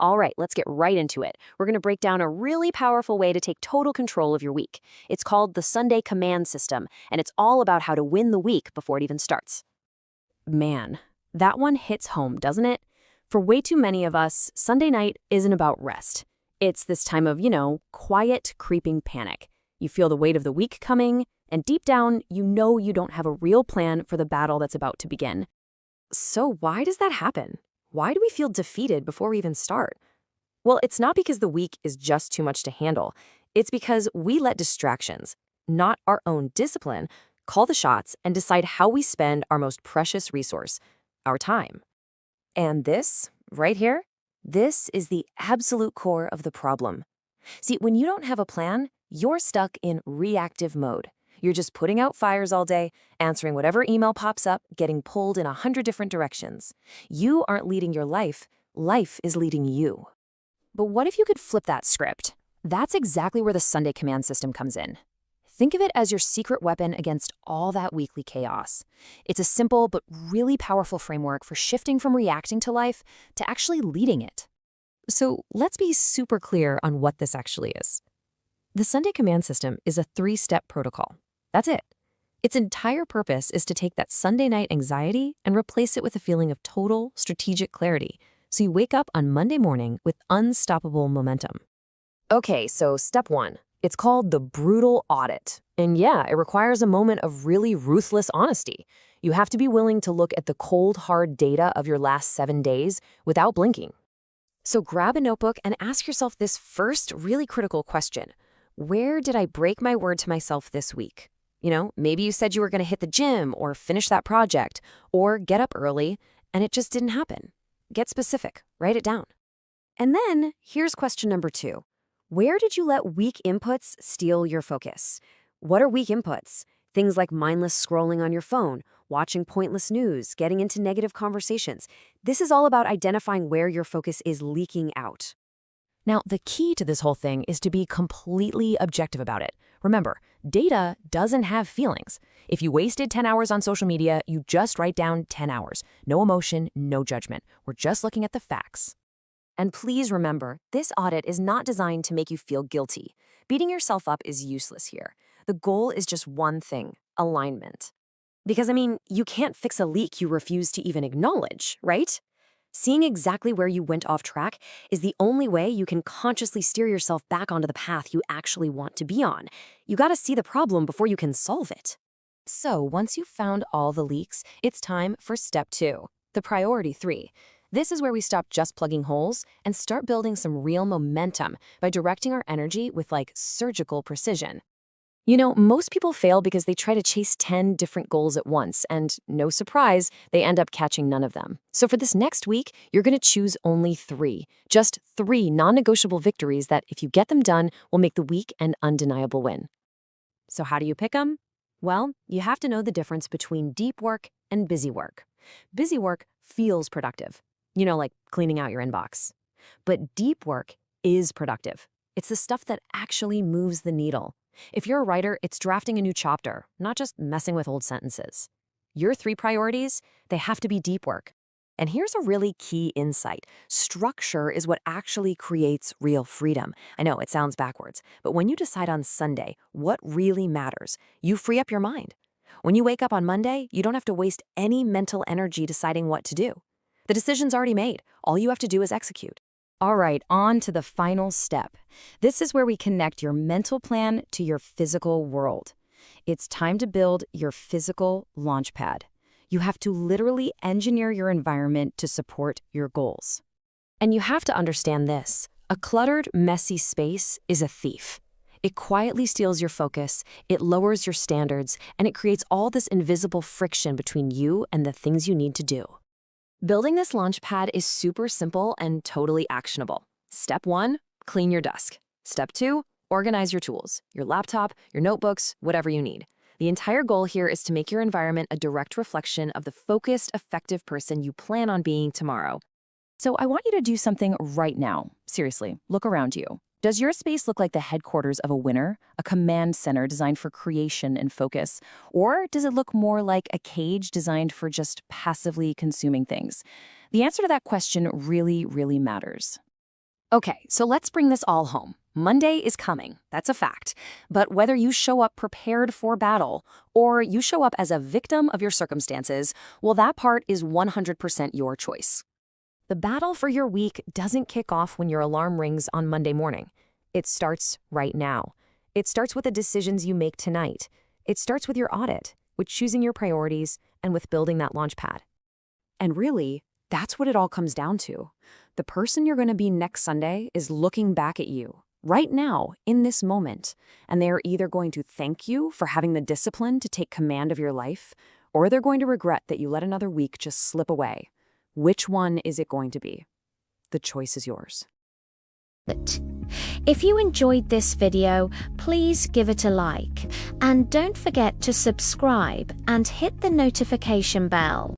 All right, let's get right into it. We're going to break down a really powerful way to take total control of your week. It's called the Sunday Command System, and it's all about how to win the week before it even starts. Man, that one hits home, doesn't it? For way too many of us, Sunday night isn't about rest. It's this time of, quiet, creeping panic. You feel the weight of the week coming, and deep down, you know you don't have a real plan for the battle that's about to begin. So why does that happen? Why do we feel defeated before we even start? Well, it's not because the week is just too much to handle. It's because we let distractions, not our own discipline, call the shots and decide how we spend our most precious resource, our time. And this, right here, this is the absolute core of the problem. See, when you don't have a plan, you're stuck in reactive mode. You're just putting out fires all day, answering whatever email pops up, getting pulled in 100 different directions. You aren't leading your life. Life is leading you. But what if you could flip that script? That's exactly where the Sunday Command System comes in. Think of it as your secret weapon against all that weekly chaos. It's a simple but really powerful framework for shifting from reacting to life to actually leading it. So let's be super clear on what this actually is. The Sunday Command System is a 3-step protocol. That's it. Its entire purpose is to take that Sunday night anxiety and replace it with a feeling of total strategic clarity, so you wake up on Monday morning with unstoppable momentum. Okay, so step 1. It's called the brutal audit. And yeah, it requires a moment of really ruthless honesty. You have to be willing to look at the cold, hard data of your last 7 days without blinking. So grab a notebook and ask yourself this first really critical question. Where did I break my word to myself this week? Maybe you said you were going to hit the gym or finish that project or get up early, and it just didn't happen. Get specific. Write it down. And then here's question number 2. Where did you let weak inputs steal your focus? What are weak inputs? Things like mindless scrolling on your phone, watching pointless news, getting into negative conversations. This is all about identifying where your focus is leaking out. Now, the key to this whole thing is to be completely objective about it. Remember, data doesn't have feelings. If you wasted 10 hours on social media, you just write down 10 hours. No emotion, no judgment. We're just looking at the facts. And please remember, this audit is not designed to make you feel guilty. Beating yourself up is useless here. The goal is just one thing: alignment. Because, you can't fix a leak you refuse to even acknowledge, right? Seeing exactly where you went off track is the only way you can consciously steer yourself back onto the path you actually want to be on. You gotta see the problem before you can solve it. So once you've found all the leaks, it's time for step 2, the priority 3. This is where we stop just plugging holes and start building some real momentum by directing our energy with surgical precision. Most people fail because they try to chase 10 different goals at once, and no surprise, they end up catching none of them. So for this next week, you're going to choose only 3. Just 3 non-negotiable victories that, if you get them done, will make the week an undeniable win. So how do you pick them? Well, you have to know the difference between deep work and busy work. Busy work feels productive, like cleaning out your inbox. But deep work is productive. It's the stuff that actually moves the needle. If you're a writer, it's drafting a new chapter, not just messing with old sentences. Your 3 priorities, they have to be deep work. And here's a really key insight. Structure is what actually creates real freedom. I know it sounds backwards, but when you decide on Sunday what really matters, you free up your mind. When you wake up on Monday, you don't have to waste any mental energy deciding what to do. The decision's already made. All you have to do is execute. All right, on to the final step. This is where we connect your mental plan to your physical world. It's time to build your physical launchpad. You have to literally engineer your environment to support your goals. And you have to understand this. A cluttered, messy space is a thief. It quietly steals your focus, it lowers your standards, and it creates all this invisible friction between you and the things you need to do. Building this launchpad is super simple and totally actionable. Step 1, clean your desk. Step 2, organize your tools, your laptop, your notebooks, whatever you need. The entire goal here is to make your environment a direct reflection of the focused, effective person you plan on being tomorrow. So I want you to do something right now. Seriously, look around you. Does your space look like the headquarters of a winner, a command center designed for creation and focus? Or does it look more like a cage designed for just passively consuming things? The answer to that question really, really matters. Okay, so let's bring this all home. Monday is coming, that's a fact. But whether you show up prepared for battle or you show up as a victim of your circumstances, well, that part is 100% your choice. The battle for your week doesn't kick off when your alarm rings on Monday morning. It starts right now. It starts with the decisions you make tonight. It starts with your audit, with choosing your priorities, and with building that launch pad. And really, that's what it all comes down to. The person you're going to be next Sunday is looking back at you, right now, in this moment, and they are either going to thank you for having the discipline to take command of your life, or they're going to regret that you let another week just slip away. Which one is it going to be? The choice is yours. If you enjoyed this video, please give it a like, and don't forget to subscribe and hit the notification bell.